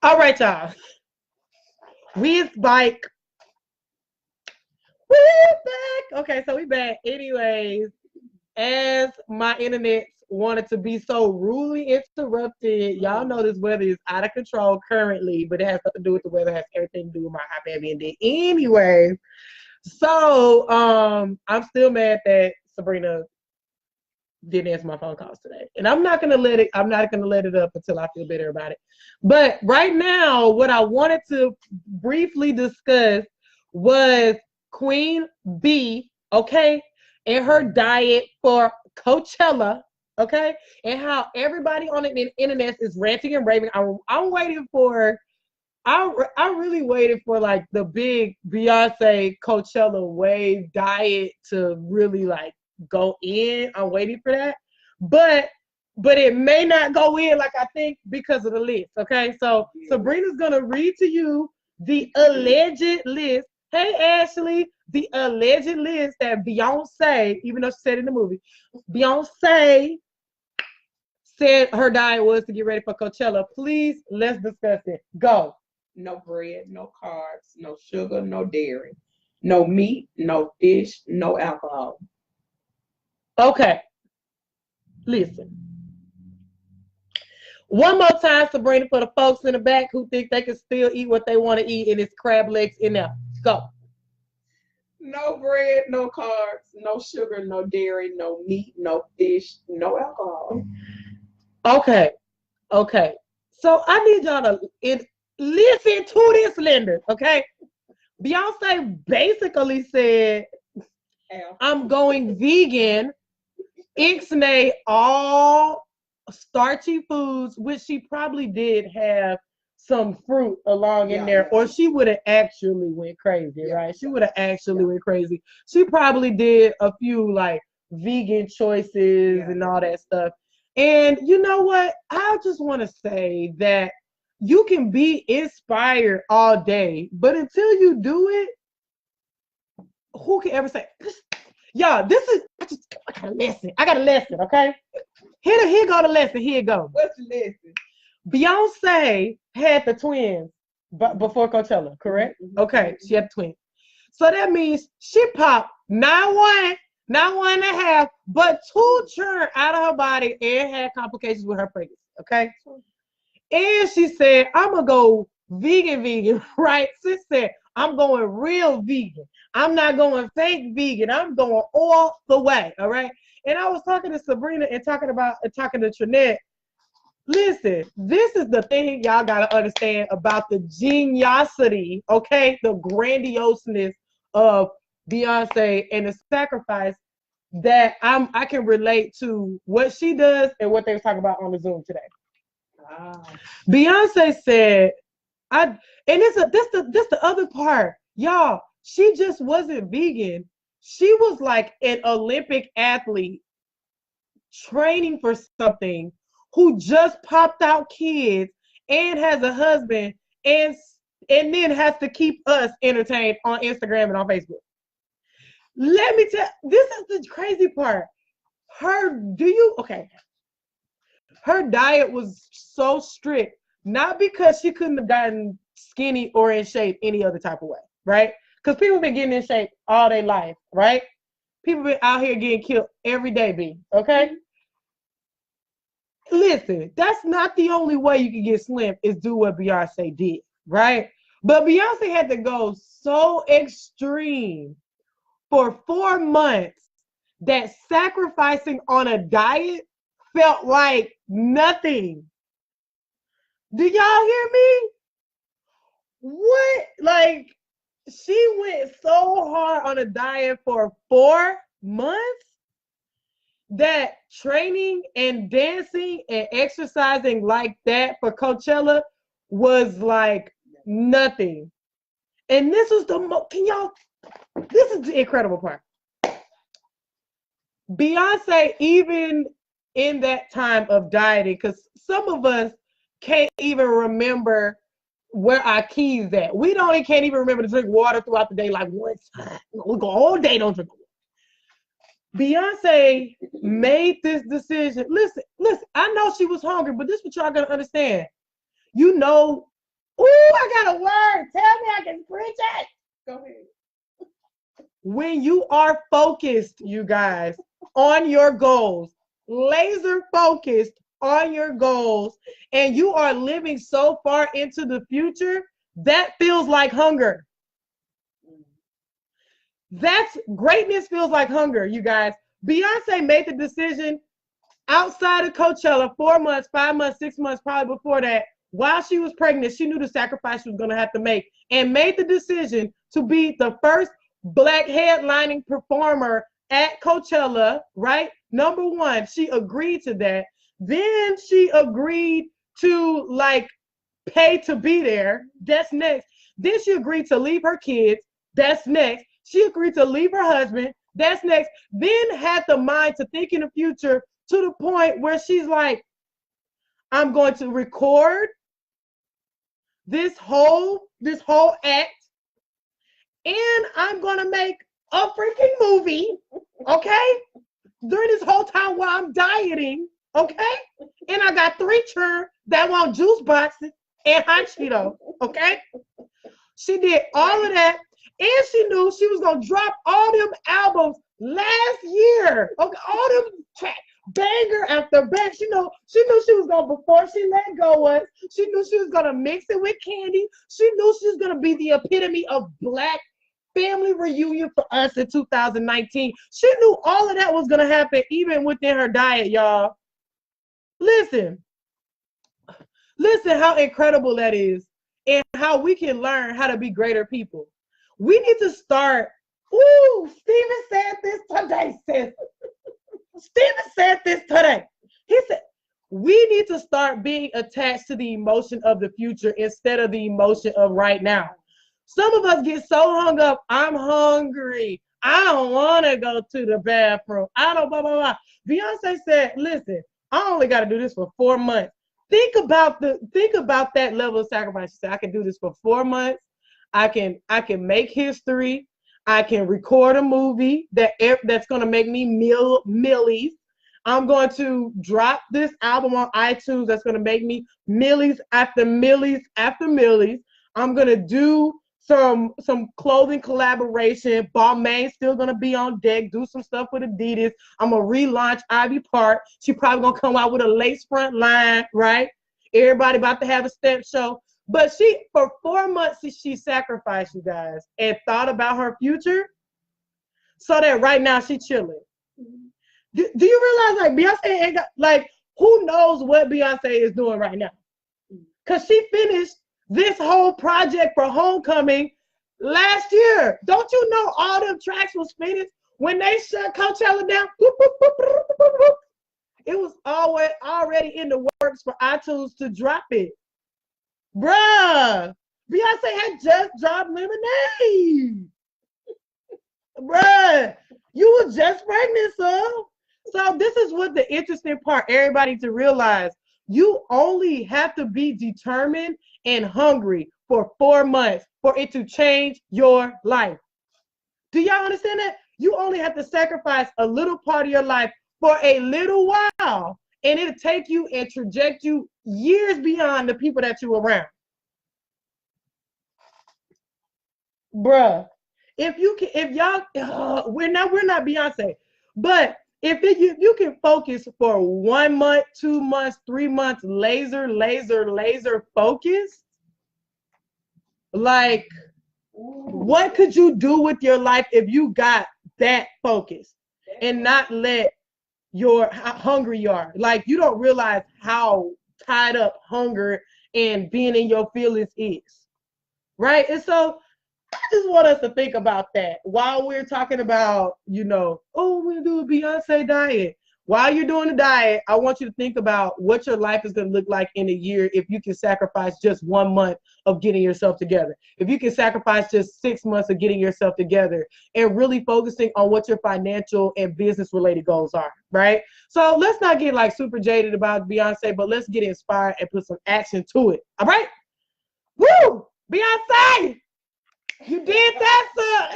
All right, y'all. We's like, we're back. Okay, so we back. Anyways, as my internet wanted to be so rudely interrupted, y'all know this weather is out of control currently, but it has nothing to do with the weather. It has everything to do with my Airbnb. Anyways, so I'm still mad that Sabrina didn't answer my phone calls today. And I'm not gonna let it up until I feel better about it. But right now, what I wanted to briefly discuss was Queen B, okay, and her diet for Coachella, okay, and how everybody on the internet is ranting and raving. I'm waiting for I really waited for like the big Beyonce Coachella wave diet to really like go in. I'm waiting for that. But it may not go in like I think because of the list. Okay. So Sabrina's gonna read to you the alleged list. Hey Ashley, the alleged list that Beyonce, even though she said in the movie, Beyonce said her diet was to get ready for Coachella. Please, let's discuss it. Go. No bread, no carbs, no sugar, no dairy, no meat, no fish, no alcohol. Okay, listen. One more time, Sabrina, for the folks in the back who think they can still eat what they want to eat and it's crab legs in there. Go. No bread, no carbs, no sugar, no dairy, no meat, no fish, no alcohol. Okay, okay. So I need y'all to listen to this, Linda, okay? Beyonce basically said, I'm going vegan, ixnay all starchy foods, which she probably did have some fruit along in there, or she would have actually went crazy, right? She would have actually went crazy. She probably did a few like vegan choices and all that stuff. And you know what? I just want to say that you can be inspired all day, but until you do it, who can ever say, y'all, this is, I got a lesson. I got a lesson, okay? Here go the lesson. Here it go. What's the lesson? Beyonce had the twins before Coachella, correct? Okay, she had the twins. So that means she popped not one, not 1.5, but 2 children out of her body and had complications with her pregnancy, okay? And she said, I'm going to go vegan, right? She said, I'm going real vegan. I'm not going fake vegan. I'm going all the way, all right? And I was talking to Sabrina and talking to Trinette. Listen, this is the thing y'all got to understand about the geniosity, okay? The grandioseness of Beyonce and the sacrifice that I can relate to what she does and what they were talking about on the Zoom today. Beyonce said, this the other part, y'all. She just wasn't vegan. She was like an Olympic athlete training for something who just popped out kids and has a husband and then has to keep us entertained on Instagram and on Facebook. Let me tell, this is the crazy part. Her diet was so strict, not because she couldn't have gotten skinny or in shape any other type of way, right? Because people been getting in shape all their life, right? People been out here getting killed every day, B, okay? Listen, that's not the only way you can get slim is do what Beyonce did, right? But Beyonce had to go so extreme for 4 months that sacrificing on a diet felt like nothing. Do y'all hear me? What? Like, she went so hard on a diet for 4 months that training and dancing and exercising like that for Coachella was like nothing. And this was this is the incredible part. Beyonce, even in that time of dieting, because some of us can't even remember where our keys at. Can't even remember to drink water throughout the day like one time. We go all day, don't drink water. Beyonce made this decision. Listen, I know she was hungry, but this is what y'all gotta understand. You know Ooh, I got a word. Tell me I can preach it. Go ahead. When you are focused, you guys, on your goals, laser focused on your goals, and you are living so far into the future, that feels like hunger. That's greatness feels like hunger, you guys. Beyonce made the decision outside of Coachella 4 months, 5 months, 6 months, probably before that. While she was pregnant, she knew the sacrifice she was going to have to make and made the decision to be the first Black headlining performer at Coachella, right? Number one, she agreed to that. Then she agreed to like pay to be there. That's next. Then she agreed to leave her kids. That's next. She agreed to leave her husband. That's next. Then had the mind to think in the future to the point where she's like, I'm going to record this whole act, and I'm gonna make a freaking movie, okay? During this whole time while I'm dieting, okay? And I got 3 children that want juice boxes and hot Cheetos, okay? She did all of that, and she knew she was gonna drop all them albums last year, okay? All them tracks. Banger after banger. She knew she was gonna, before she let go us, she knew she was gonna mix it with candy. She knew she was gonna be the epitome of Black family reunion for us in 2019. She knew all of that was gonna happen even within her diet, y'all. Listen how incredible that is and how we can learn how to be greater people. We need to start. Ooh, Steven said this today, sis. Steven said this today. He said, we need to start being attached to the emotion of the future instead of the emotion of right now. Some of us get so hung up. I'm hungry. I don't want to go to the bathroom. I don't blah, blah, blah. Beyonce said, listen, I only got to do this for 4 months. Think about that level of sacrifice. She said, I can do this for 4 months. I can make history. I can record a movie that's going to make me millies. I'm going to drop this album on iTunes that's going to make me millies after millies after millies. I'm going to do some clothing collaboration. Balmain's still going to be on deck, do some stuff with Adidas. I'm going to relaunch Ivy Park. She probably going to come out with a lace front line, right? Everybody about to have a step show. But she, for 4 months, she sacrificed, you guys, and thought about her future so that right now she's chilling. Do you realize, like, Beyonce ain't got, like, who knows what Beyonce is doing right now? Because she finished this whole project for Homecoming last year. Don't you know all them tracks was finished when they shut Coachella down? It was already in the works for iTunes to drop it. Bruh, Beyonce had just dropped Lemonade. Bruh, you were just pregnant, son. So this is what the interesting part, everybody to realize. You only have to be determined and hungry for 4 months for it to change your life. Do y'all understand that? You only have to sacrifice a little part of your life for a little while, and it'll take you and traject you years beyond the people that you're around. Bruh, we're not Beyonce, but if you can focus for 1 month, 2 months, 3 months, laser focus, like, what could you do with your life if you got that focus and not let how hungry you are? Like, you don't realize how tied up hunger and being in your feelings is, right? And so I just want us to think about that while we're talking about, we're going to do a Beyonce diet. While you're doing the diet, I want you to think about what your life is going to look like in a year if you can sacrifice just 1 month of getting yourself together. If you can sacrifice just 6 months of getting yourself together and really focusing on what your financial and business related goals are, right? So let's not get like super jaded about Beyonce, but let's get inspired and put some action to it. All right? Woo! Beyonce! You did that, sir.